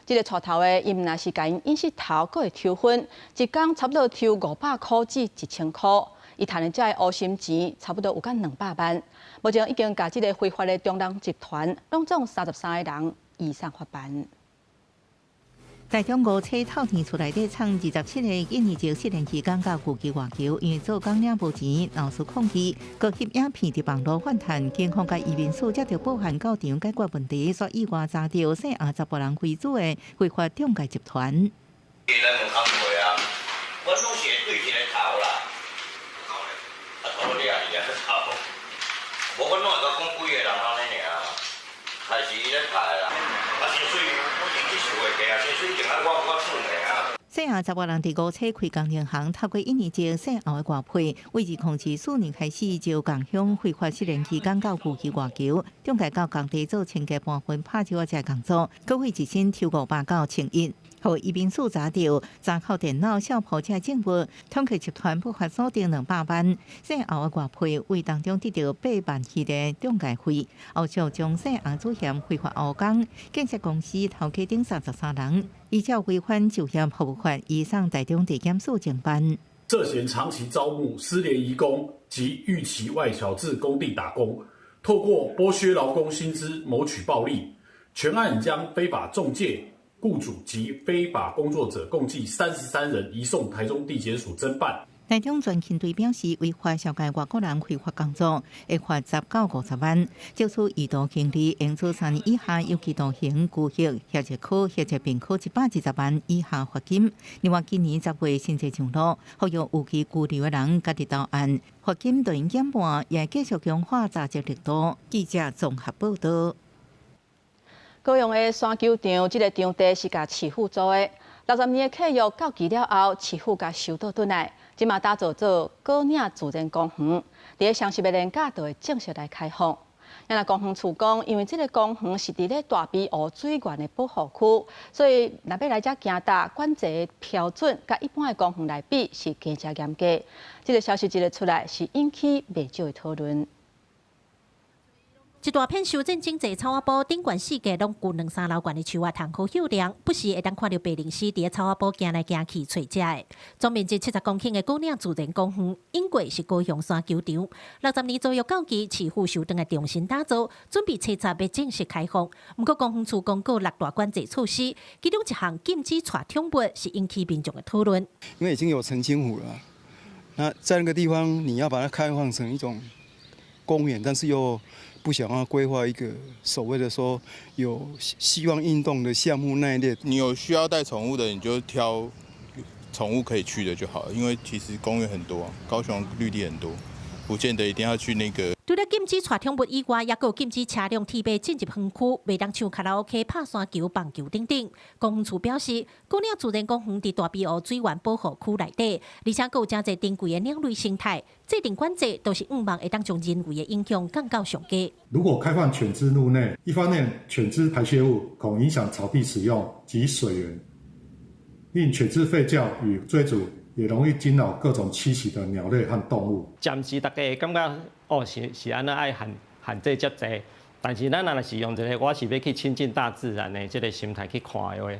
这个带头的，伊毋若是甲因引息头，佫会抽分，一工差不多抽500块至1000块。伊赚的这个乌心钱，差不多有甲200万。目前已经甲这个非法的中人集团拢总33个人移送法办。台中5车透天厝内底藏27个印尼籍4年期港到国际外球，因为做工领无钱，闹出抗议，高级影片伫网络反弹，警方甲移民署接到报函到场解决问题，说意外查到姓洪查甫人为主的非法中介集团。我拢是对一个头啦，头咧伊啊头，无我拢会甲讲几个人安尼尔，开始伊咧杀啦，薪水我是去受的价，薪水定啊我算的啊。姓洪查甫人伫5车开工程行，透过印尼籍姓洪的外配，为2004年开始就共享非法4年期港到国际外球，中介到工地做清洁搬分拍照这工作，各费一薪超500到1000。互移民署查到，查扣电脑小铺这证物，统计集团不法锁定200万。姓洪的外配为当中得到8万起的中介费，后续将姓洪主嫌非法务工，建设公司头家等33人，依照违反就业服务法移送台中地检署侦办。涉嫌长期招募失联移工及逾期外侨至工地打工，透过剥削劳工薪资谋取暴利。全案已将非法中介、雇主及非法工作者共计33人移送台中地检署侦办。台中专勤队表示，违法销售外国人非法工作，会罚10到50万；借出移动行李，应处3年以下有期徒刑、拘役、或者科或者并科120万以下罚金。另外，今年10月新制上路，呼吁有期拘留的人家己到案，罚金对应减半，也继续强化查缉力度。记者综合报道。高雄的山球场，这个场地是甲市府租的。60年的契约到期了后，市府甲收倒转来，即马打造做高岭自然公园，伫双10的年假就会正式来开放。那公园处讲，因为这个公园是伫咧大庇湖水源的保护区，所以若要来遮行搭管制标准，甲一般的公园来比是更加严格。这个消息一日出来，是引起不少的讨论。一大片修正经济草仔埔顶悬四界拢有2-3楼悬的树啊，窗口秀亮，不时会当看到白灵狮伫草仔埔行来行去找食的。总面积70公顷的高岭自然公园，因过是高雄山球场，60年左右到期，市府首当来重新打造，准备7月要正式开放。不过公园处公告6大管制措施，其中一项禁止带宠物是引起民众的讨论。因为已经有澄清湖了，那在那个地方你要把它开放成一种公园，但是又不想要规划一个所谓的说有希望运动的项目那一类。你有需要带宠物的，你就挑宠物可以去的就好了，因为其实公园很多，高雄绿地很多，不见得一定要去那个。除了禁止带宠物以外，也有禁止车辆铁马进入园区，袂当唱卡拉 OK、拍山球、棒球等等。公园处表示，高岭自然公园伫大庇湖水源保护区内底，而且有真侪珍贵的鸟类生态，制定管制都是望会当将人为的影响降到上低。如果开放犬只入内，一方面犬只排泄物恐影响草地使用及水源，令犬只吠叫与追逐也容易惊扰各种栖息的鸟类和动物。暂时大家感觉是安那爱限制遮济，但是咱若是用一个我是要去亲近大自然的这个心态去看的话，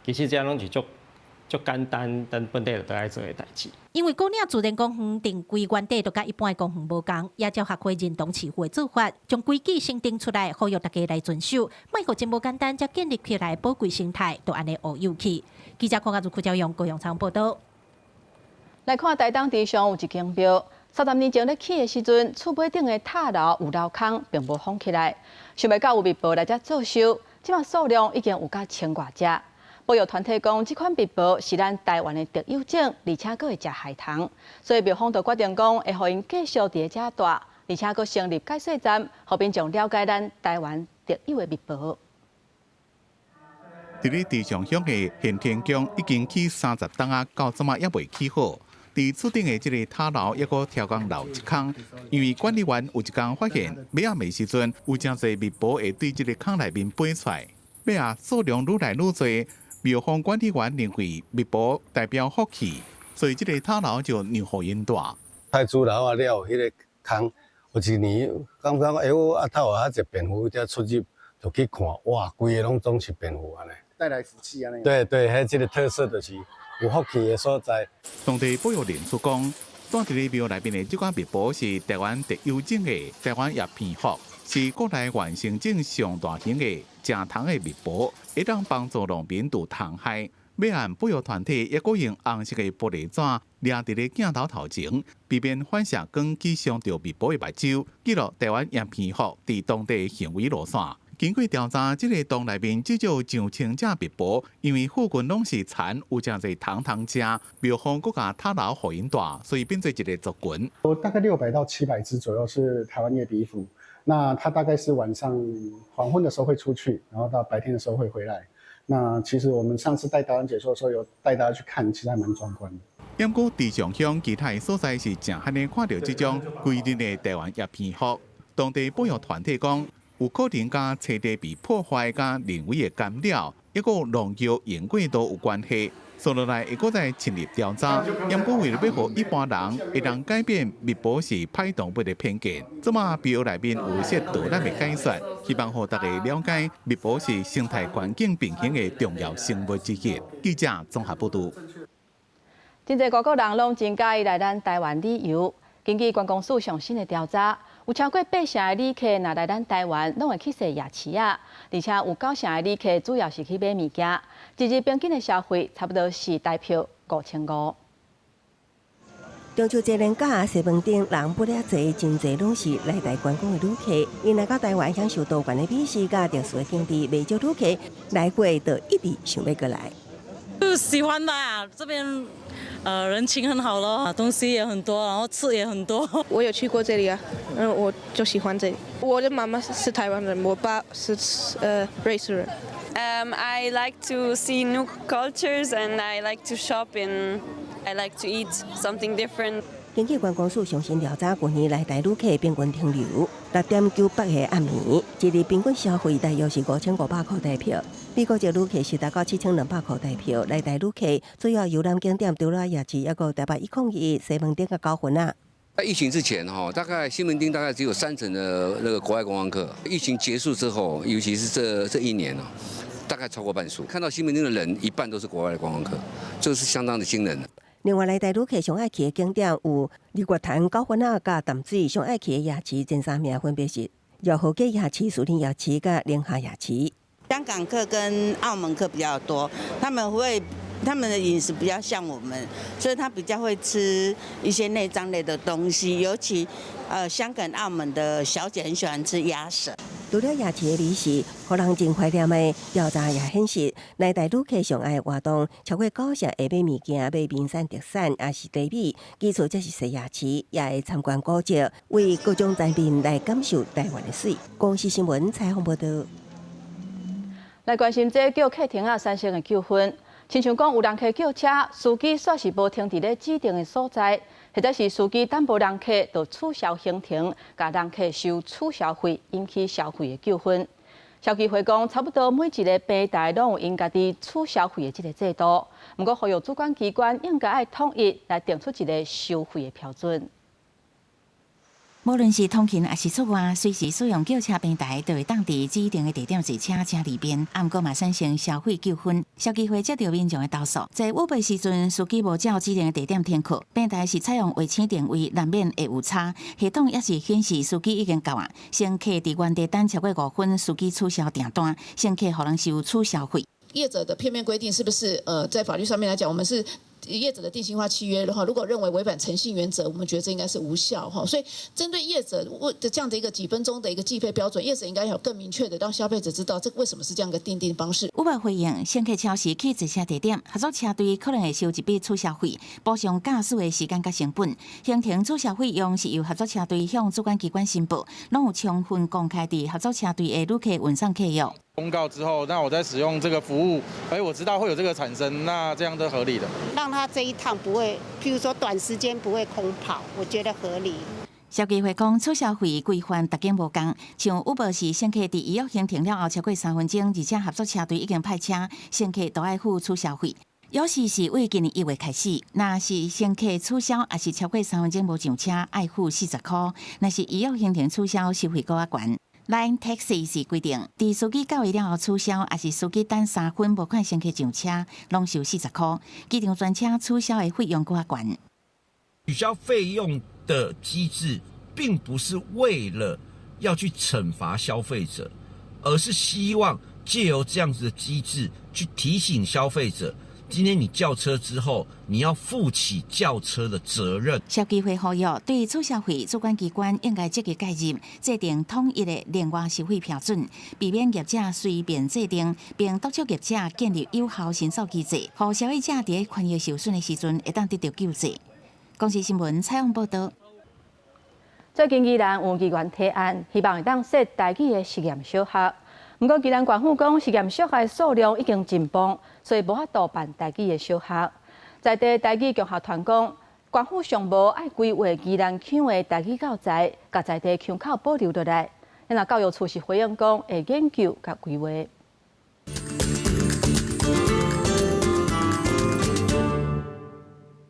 其实这拢是足简单，咱本地就爱做的代志。因为高岭自然公园定规原地就甲一般的公园无同，也照学会认同市府的做法，将规矩先定出来，呼吁大家来遵守，莫互真无简单，才建立起来宝贵生态，都安尼学有去。记者柯家朱朝阳高雄采访报道。来看台东地上有一间庙，30年前咧起的时阵，厝尾顶的塔楼有漏空，并无封起来。想袂到有密报来遮做修，即马数量已经有甲1000多只。保育团体讲，这款密报是咱台湾的特有种，而且佫会食海棠，所以庙方就决定讲，会互因继续伫遮住，而且佫成立解说站，互民众了解咱台湾特有的密报。伫咧地上乡的现天宫已经起30档啊，到即马也未起好。伫厝顶的这个塔楼，抑个挑工漏一空，因为管理员有一天发现，尾仔暝时阵有真侪密报会对这个坑内面飞出来，尾仔数量愈来愈多，庙方管理员认为密报代表福气，所以这个塔楼就让互因大。太子楼啊了，迄个坑有一年感觉哎呦啊头啊一蝙蝠才出入，就去看，哇，规个拢总是蝙蝠安尼，带来福气安尼。对对，迄这个特色就是。有福气的所在。当地保育人士讲，住伫咧庙内面的这款密报是台湾特有种的台湾叶片蝠，是国内原生种上大型的食虫的密报，会当帮助农民除虫害。尾岸保育团体也用红色的玻璃纸掠伫咧镜头头前，避免反射光去伤到密报的目睭，记录台湾叶片蝠伫当地行为路线。经过调查，这个洞内面至少上千只密报，因为附近拢是田，有真侪虫食。庙方国家塔楼互因大，所以变做一个族群。大概600到700只左右是台湾叶鼻蝠，那它大概是晚上黄昏的时候会出去，然后到白天的时候会回来。那其实我们上次带导览解说的时候，有带大家去看，其实还蛮壮观的。不过地上乡其他所在是正罕看到这种规定的台湾叶片蝠。当地保育团体讲，有可能甲土地被破坏、甲人为的干扰，抑个农药用过都有关系。所落来会搁再深入调查。不过为了要互一般人会当改变密报是歹动物的偏见，即马庙内面有些导览的解说，希望互大家了解密报是生态环境平衡的重要生物之一。记者综合报道。真侪外国人拢真介意来咱台湾旅游。根据观光署上新的调查，有超过8成的旅客若来咱台湾，拢会去踅夜市啊，而且有9成的旅客主要是去买物件，一日平均的消费差不多是台票5500。中秋节连假，西门町人不了济，真侪拢是来台观光的旅客。因来到台湾享受多元的美食，甲特殊的景点，未少旅客来过就一直想要过来。喜欢的啊，这边人情很好咯，东西也很多，然后吃也很多。我有去过这里啊，我就喜欢这里。我的妈妈是台湾人，我爸是瑞士人。I like to see new cultures and I like to shop and I like to eat something different. 根据观光署上新调查，今年来台旅客平均停留6.98个暗暝，一日平均消费大约是5500块台票。美国籍旅客是达到7200块台票，来台旅客主要游览景点除了夜市，还有台北101、西门町甲高雄啊。在疫情之前大概西门町大概只有30%的那个国外观光客。疫情结束之后，尤其是这1年大概超过半数。看到西门町的人，一半都是国外的观光客，这是相当的惊人的。另外，来台旅客上爱去的景点有日月潭、九份仔、甲淡水；上爱去的夜市前3名分别是饶河街夜市、树林夜市、甲宁夏夜市。香港客跟澳门客比较多，他们的饮食比较像我们，所以他比较会吃一些内脏类的东西，尤其香港、澳门的小姐很喜欢吃鸭舌。除了夜市的美食，互人真怀念的调查也显示，来台旅客上爱的活动超过90%会买物件、买名产特产，也是茶米。其次则是踅夜市，也会参观古迹，为各种灾民来感受台湾的水。公视新闻采访报道。来关心这叫客厅产生的纠纷。亲像讲，有人客叫车，司机煞是无停伫咧指定的所在，或者是司机担保人客就取消行程，甲人客收取消费，引起消费的纠纷。消基会讲，差不多每一个平台拢有因家己取消费的这个制度，不过呼吁主管机关应该爱统一来定出一个收费的标准。无论是通勤还是出外，随时使用叫车平台，都会当伫指定的地点坐车车里边，毋过嘛产生消费纠纷。消基会接到民众的投诉，在误报时阵，司机无照指定的地点停靠，平台是采用卫星定位，难免会有差。系统也是显示司机已经到啊，乘客伫原地等超过5分，司机取消订单，乘客可能收取消费。业者的片面规定是不是在法律上面来讲，我们是业者的定型化契约的话，如果认为违反诚信原则，我们觉得这应该是无效哈。所以针对业者的这样的一个几分钟的一个计费标准，业者应该有更明确的让消费者知道这为什么是这样一个订定方式。有无回应？乘客超时去坐车地点，合作车队可能会收一笔取消费，补偿驾驶的时间甲成本。行程取消费用是由合作车队向主管机关申报，拢有充分公开伫合作车队的旅客运送契约。公告之后，那我再使用这个服务，我知道会有这个产生，那这样都合理的。让他这一趟不会，譬如说短时间不会空跑，我觉得合理。消基会讲，取消费规范逐间无共，像有无是乘客伫预约行程了后超过3分钟，而且合作车队已经派车，乘客都爱付取消费。有时是为今年1月开始，若是乘客取消，也是超过3分钟无上车，爱付40块；若是预约行程取消，收费更悬。Line Taxi 是规定，伫司机到位了后取消，也是司机等3分无看乘客上车，拢收40块。机场专车取消的费用更悬。取消费用的机制，并不是为了要去惩罚消费者，而是希望借由这样子的机制去提醒消费者。今天你叫车之后，你要负起叫车的责任。消基会呼吁，对取消费主管机关应该积极介入，制定统一的另外收费标准，避免业者随便制定，并督促业者建立有效申诉机制，让消费者在权益受损的时阵会当得到救济。公视新闻采访报道。最近宜兰有议员提案，希望会当设台语的实验小学。不过，宜兰县府讲实验小学的数量已经真丰，所以无法度办台语的小学。在地台语教学团讲，县府尚无爱规划宜兰乡的台语教材，甲在地腔口保留落来。那教育处是回应讲，会研究甲规划。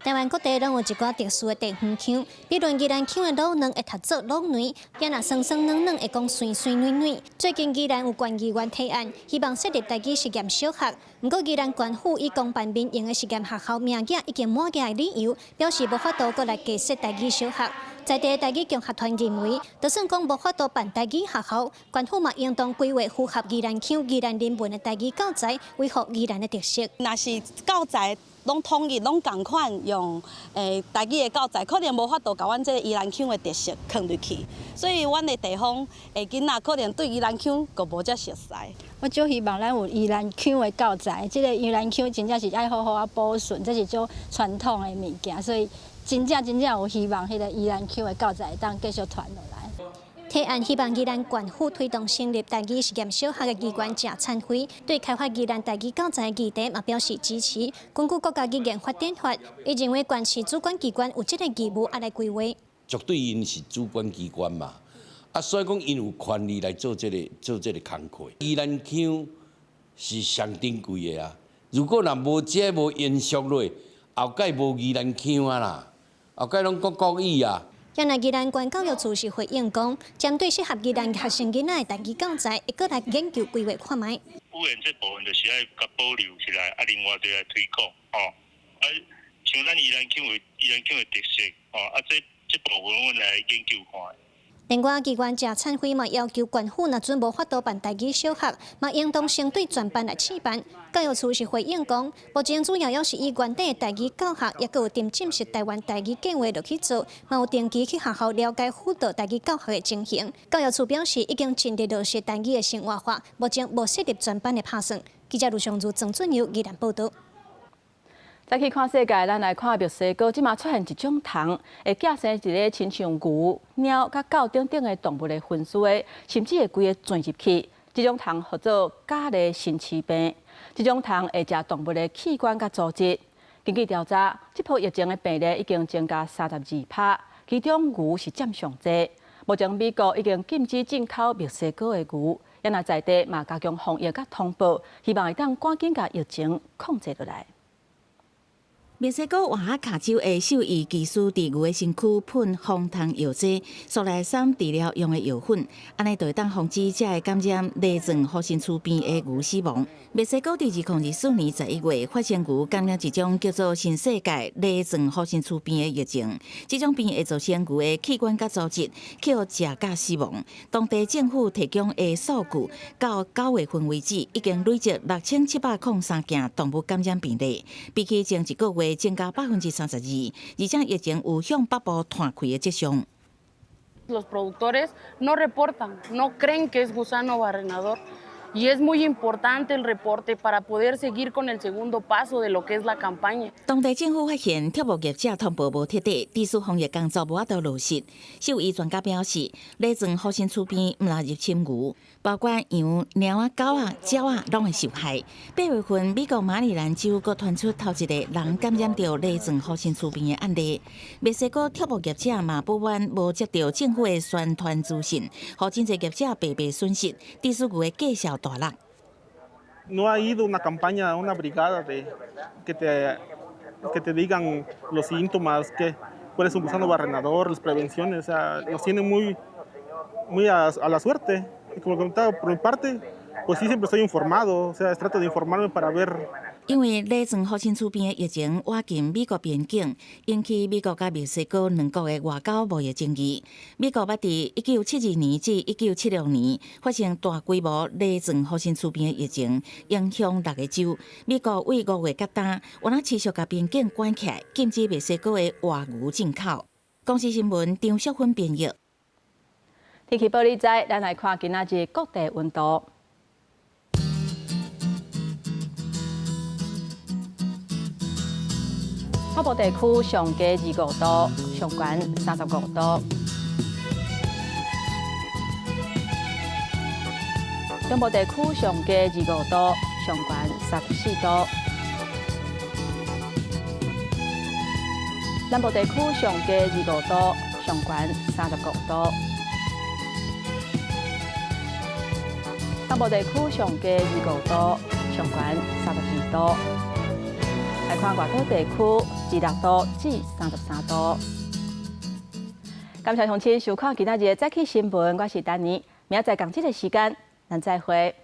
台湾各地拢有一寡特殊的地方腔，比如宜兰腔的老嫩会读作老嫩，囝仔酸酸软软会讲酸酸软软。最近宜兰有县议员提案，希望设立台语实验小学。不过宜兰县府以公办民营的实验学校名额已经满额的理由，表示无法度过来加设台语小学。在地台语教学团认为，就算讲无法度办台语学校，县府嘛应当规划符合宜兰腔、宜兰人文的台语教材，维护宜兰的特色。若是教材拢统一，拢共款用台语的教材，可能无法度甲阮这个宜兰腔的特色放入去，所以阮的地方的囡仔可能对宜兰腔个无遮熟悉。我就希望咱有宜兰腔的教材，这个宜兰腔真正是爱好好啊保存，这是种传统的物件，所以真正有希望，迄个宜兰腔的教材当继续传落来。提案希望宜兰县府推动成立台语实验小学的机关谢灿辉，对开发宜兰台语教材的议题嘛表示支持。根据国家语言发展法，伊认为县市主管机关有这个义务要来规划。绝对因是主管机关嘛，所以讲因有权利来做这个工作。宜兰腔是上珍贵的啊，如果若无这无延续落，后届无宜兰腔啊啦，后届拢国语啊。原来宜兰县教育处是回应讲，针对适合宜兰学生囡仔的台语教材，会搁来研究规划看卖。语言这部分就是爱甲保留起来，另外就来推广哦。像咱宜兰腔的特色哦，这部分我来研究看。另外，机关正参会嘛要求县府若准无法度办台语小学，嘛应当先对全班来试办。教育处是回应讲，目前主要是以原地台语教学，也有定进式台湾台语计划落去做，嘛有定期去学校了解辅导台语教学的情形。教育处表示，已经尽力落实台语的生活化，目前无设立全班的拍算。记者卢尚如、郑俊佑宜兰报道。再去看世界，咱来看墨西哥，即马出现一种虫，会寄生一个亲像牛、猫、甲狗等等的动物的分尸的，甚至会规个钻入去。这种虫叫做假类心翅病。这种虫会食动物的器官甲组织。根据调查，这波疫情的病例已经增加32%，其中牛是占上济。目前美国已经禁止进口墨西哥的牛，也那在地嘛加强防疫甲通报，希望会当赶紧甲疫情控制落来。墨西哥瓦哈卡州的兽医技师伫牛的身躯喷红糖药剂，素来三治疗用的药粉，安尼就会当防止这会感染内脏核心粗病的牛死亡。墨西哥伫2024年11月发现牛感染一种叫做新世界内脏核心粗病的疫情，这种病会造成牛的器官甲组织去互食甲死亡。当地政府提供的数据，到9月份为止，已经累积6703件动物感染病例，比起前一个月增加32%，而且疫情有向北部传开的迹象。Los productores no reportan, no creen que es gusano barrenador. Y es muy importante el reporte para poder seguir con el segundo paso de lo que es la campaña. 当地政府发现畜牧业者通报无彻底，致使防疫工作无法度落实。兽医专家表示，内脏核心粗病毋拉入侵牛，包括羊、猫啊、狗啊、鸟啊，拢会受害。8月份，美国马里兰州阁传出头一个人感染到内脏核心粗病的案例。墨西哥畜牧业者嘛不满无接到政府的宣传资讯，互真侪业者白白损失，致使牛的价销大落。No ha ido una campaña, una brigada que te digan los síntomas, cuál es un gusano barrenador, las prevenciones, o sea, los tienen muy a la suerte. Y como comentaba, por mi parte, pues sí siempre estoy informado, o sea, trato de informarme para ver. 因为内脏核心粗病的疫情挖进美国边境，引起美国甲墨西哥两国的外交贸易争议。美国捌伫1972年至1976年发生大规模内脏核心粗病的疫情，影响6个州。美国为5月甲单，原来持续甲边境关起来，禁止墨西哥的活牛进口。公司新闻张淑芬编译。天气报你知，咱来看今仔日各地温度。北部地区上低25度，上悬35度；中部地区上低25度，上悬34度；南部地区上低25度，上悬35度；东部地区上低25度，上悬32度。来看外岛地区26度至33度。感谢乡亲收看今仔日的早起新闻，我是丹尼，明仔载同这个时间，咱再会。